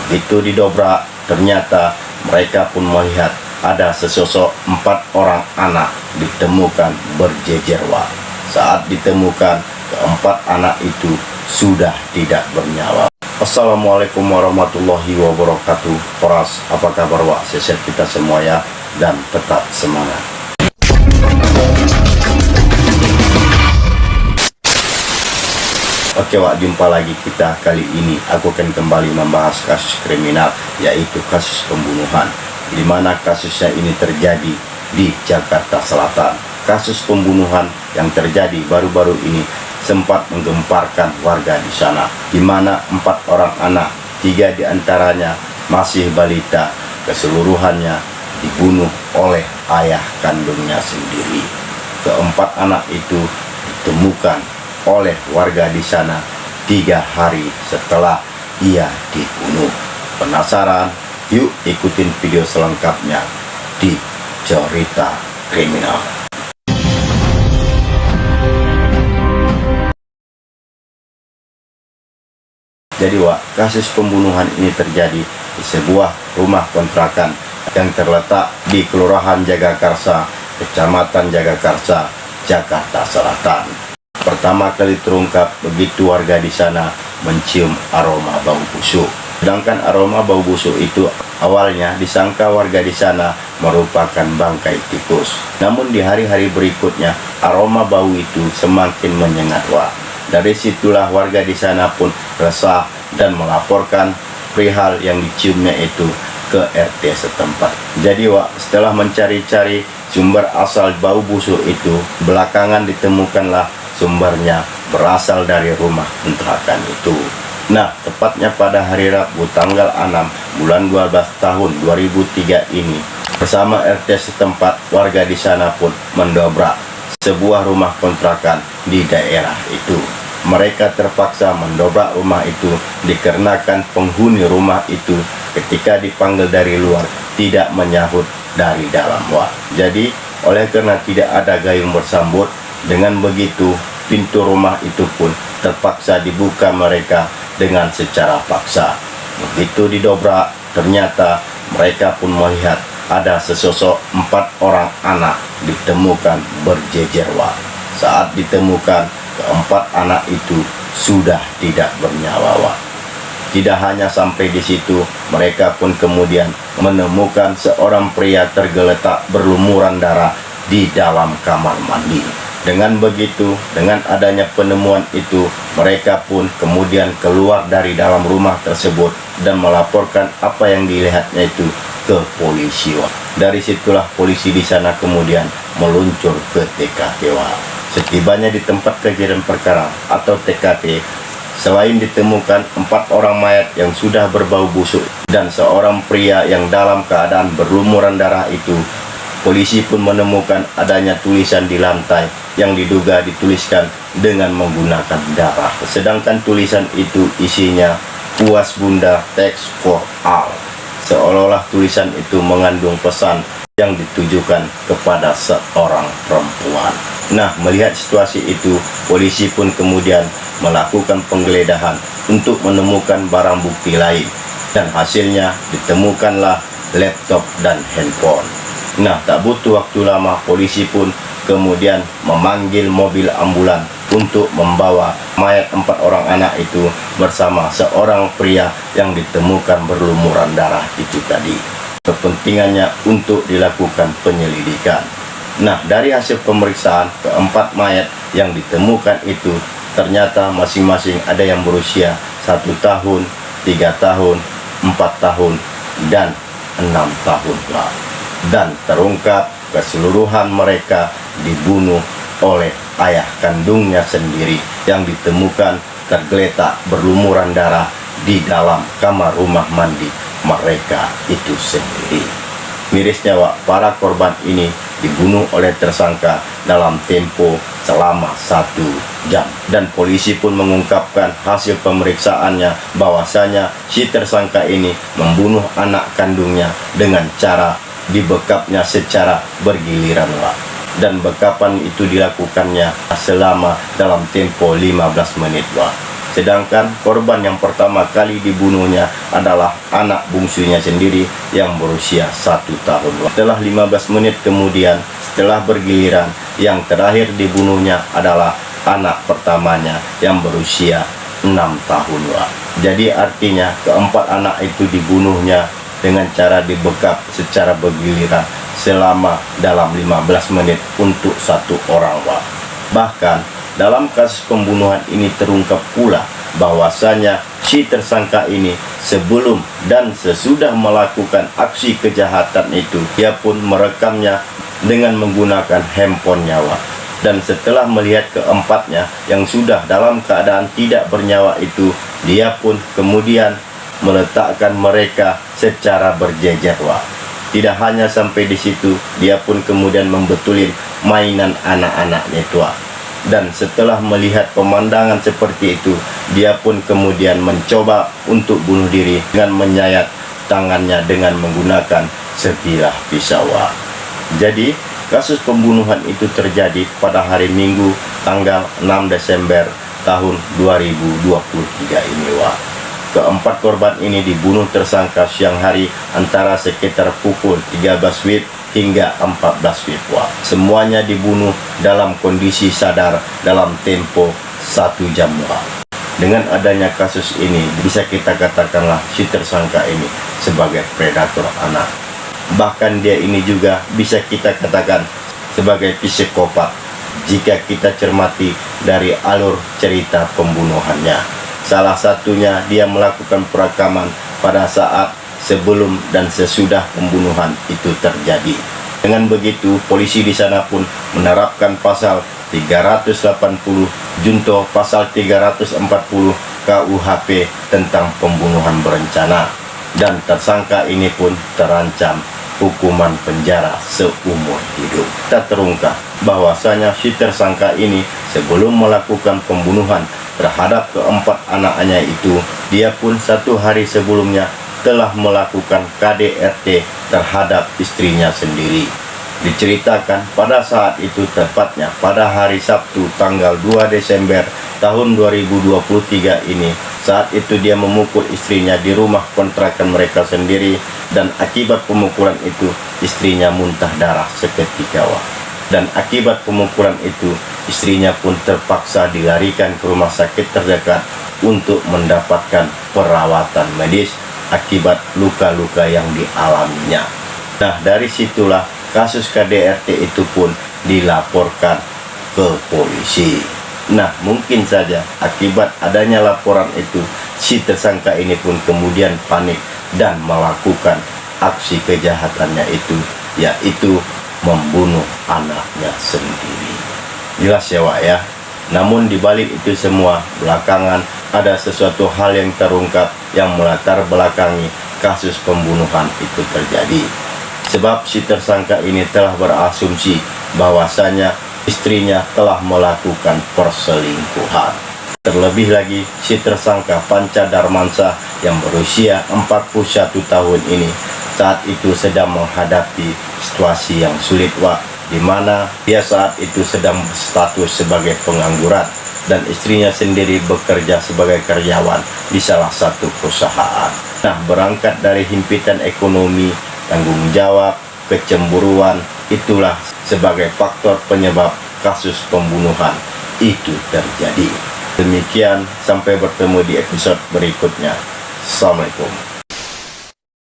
Begitu didobrak, ternyata mereka pun melihat ada sesosok 4 orang anak ditemukan berjejer, Wak. Saat ditemukan, keempat anak itu sudah tidak bernyawa. Assalamualaikum warahmatullahi wabarakatuh. Poras, apa kabar, Wak? Sehat kita semua ya, dan tetap semangat. Oke, Wak, jumpa lagi kita. Kali ini aku akan kembali membahas kasus kriminal, yaitu kasus pembunuhan, di mana kasusnya ini terjadi di Jakarta Selatan. Kasus pembunuhan yang terjadi baru-baru ini sempat menggemparkan warga di sana, di mana 4 orang anak, 3 diantaranya masih balita, keseluruhannya dibunuh oleh ayah kandungnya sendiri. Keempat anak itu ditemukan oleh warga di sana 3 hari setelah ia dibunuh. Penasaran? Yuk ikutin video selengkapnya di Cerita Kriminal. Jadi, Wak, kasus pembunuhan ini terjadi di sebuah rumah kontrakan yang terletak di Kelurahan Jagakarsa, Kecamatan Jagakarsa, Jakarta Selatan. Pertama kali terungkap begitu warga di sana mencium aroma bau busuk. Sedangkan aroma bau busuk itu awalnya disangka warga di sana merupakan bangkai tikus. Namun di hari-hari berikutnya aroma bau itu semakin menyengat, Wak. Dari situlah warga di sana pun resah dan melaporkan perihal yang diciumnya itu ke RT setempat. Jadi, Wak, setelah mencari-cari sumber asal bau busuk itu, belakangan ditemukanlah sumbernya berasal dari rumah kontrakan itu. Nah, tepatnya pada hari Rabu tanggal 6 bulan 12 tahun 2003 ini, bersama RT setempat, warga di sana pun mendobrak sebuah rumah kontrakan di daerah itu. Mereka terpaksa mendobrak rumah itu dikarenakan penghuni rumah itu ketika dipanggil dari luar tidak menyahut dari dalam, Wak. Jadi, oleh karena tidak ada gayung bersambut, dengan begitu pintu rumah itu pun terpaksa dibuka mereka dengan secara paksa. Begitu didobrak, ternyata mereka pun melihat ada sesosok 4 orang anak ditemukan berjejer, Wak. Saat ditemukan, keempat anak itu sudah tidak bernyawa, Wak. Tidak hanya sampai di situ, mereka pun kemudian menemukan seorang pria tergeletak berlumuran darah di dalam kamar mandi. Dengan begitu, dengan adanya penemuan itu, mereka pun kemudian keluar dari dalam rumah tersebut dan melaporkan apa yang dilihatnya itu ke polisi, Wak. Dari situlah polisi di sana kemudian meluncur ke TKP, Wak. Setibanya di tempat kejadian perkara atau TKP, selain ditemukan 4 orang mayat yang sudah berbau busuk dan seorang pria yang dalam keadaan berlumuran darah itu, polisi pun menemukan adanya tulisan di lantai yang diduga dituliskan dengan menggunakan darah. Sedangkan tulisan itu isinya, "Puas Bunda, thanks for all." Seolah-olah tulisan itu mengandung pesan yang ditujukan kepada seorang perempuan. Nah, melihat situasi itu, polisi pun kemudian melakukan penggeledahan untuk menemukan barang bukti lain. Dan hasilnya ditemukanlah laptop dan handphone. Nah, tak butuh waktu lama, polisi pun kemudian memanggil mobil ambulan untuk membawa mayat 4 orang anak itu bersama seorang pria yang ditemukan berlumuran darah itu tadi. Kepentingannya untuk dilakukan penyelidikan. Nah, dari hasil pemeriksaan, keempat mayat yang ditemukan itu ternyata masing-masing ada yang berusia 1 tahun, 3 tahun, 4 tahun, dan 6 tahun. Dan terungkap keseluruhan mereka dibunuh oleh ayah kandungnya sendiri yang ditemukan tergeletak berlumuran darah di dalam kamar rumah mandi mereka itu sendiri. Mirisnya, Wak, para korban ini dibunuh oleh tersangka dalam tempo selama 1 jam. Dan polisi pun mengungkapkan hasil pemeriksaannya bahwasanya si tersangka ini membunuh anak kandungnya dengan cara dibekapnya secara bergiliran, Wak. Dan bekapan itu dilakukannya selama dalam tempo 15 menit, Wak. Sedangkan korban yang pertama kali dibunuhnya adalah anak bungsunya sendiri yang berusia 1 tahun. Setelah 15 menit kemudian, setelah bergiliran, yang terakhir dibunuhnya adalah anak pertamanya yang berusia 6 tahun. Jadi artinya keempat anak itu dibunuhnya dengan cara dibekap secara bergiliran selama dalam 15 menit untuk satu orang. Bahkan dalam kasus pembunuhan ini terungkap pula bahwasanya si tersangka ini sebelum dan sesudah melakukan aksi kejahatan itu, dia pun merekamnya dengan menggunakan handphone nyawa. Dan setelah melihat keempatnya yang sudah dalam keadaan tidak bernyawa itu, dia pun kemudian meletakkan mereka secara berjejer. Tidak hanya sampai di situ, dia pun kemudian membetulin mainan anak-anaknya itu. Dan setelah melihat pemandangan seperti itu, dia pun kemudian mencoba untuk bunuh diri dengan menyayat tangannya dengan menggunakan sebilah pisau. Jadi kasus pembunuhan itu terjadi pada hari Minggu tanggal 6 Desember tahun 2023 ini. Keempat korban ini dibunuh tersangka siang hari antara sekitar pukul 13 WIB hingga 14 WIB. Semuanya dibunuh dalam kondisi sadar dalam tempo 1 jam. Dengan adanya kasus ini, bisa kita katakanlah si tersangka ini sebagai predator anak. Bahkan dia ini juga bisa kita katakan sebagai psikopat jika kita cermati dari alur cerita pembunuhannya. Salah satunya dia melakukan perekaman pada saat sebelum dan sesudah pembunuhan itu terjadi. Dengan begitu, polisi di sana pun menerapkan pasal 380 junto pasal 340 KUHP tentang pembunuhan berencana, dan tersangka ini pun terancam hukuman penjara seumur hidup. Kita terungkap bahwasanya si tersangka ini sebelum melakukan pembunuhan terhadap keempat anaknya itu, dia pun 1 hari sebelumnya telah melakukan KDRT terhadap istrinya sendiri. Diceritakan pada saat itu, tepatnya pada hari Sabtu tanggal 2 Desember tahun 2023 ini, saat itu dia memukul istrinya di rumah kontrakan mereka sendiri, dan akibat pemukulan itu istrinya muntah darah seketika. Dan akibat pemukulan itu istrinya pun terpaksa dilarikan ke rumah sakit terdekat untuk mendapatkan perawatan medis akibat luka-luka yang dialaminya. Nah, dari situlah kasus KDRT itu pun dilaporkan ke polisi. Nah, mungkin saja akibat adanya laporan itu, si tersangka ini pun kemudian panik dan melakukan aksi kejahatannya itu, yaitu membunuh anaknya sendiri. Jelas ya, Wak ya. Namun dibalik itu semua, belakangan ada sesuatu hal yang terungkap yang melatar belakangi kasus pembunuhan itu terjadi. Sebab si tersangka ini telah berasumsi bahwasanya istrinya telah melakukan perselingkuhan. Terlebih lagi, si tersangka Panca Darmansyah yang berusia 41 tahun ini saat itu sedang menghadapi situasi yang sulit, di mana dia saat itu sedang berstatus sebagai pengangguran dan istrinya sendiri bekerja sebagai karyawan di salah satu perusahaan. Nah, berangkat dari himpitan ekonomi, tanggung jawab, kecemburuan, itulah sebagai faktor penyebab kasus pembunuhan itu terjadi. Demikian, sampai bertemu di episode berikutnya. Assalamualaikum.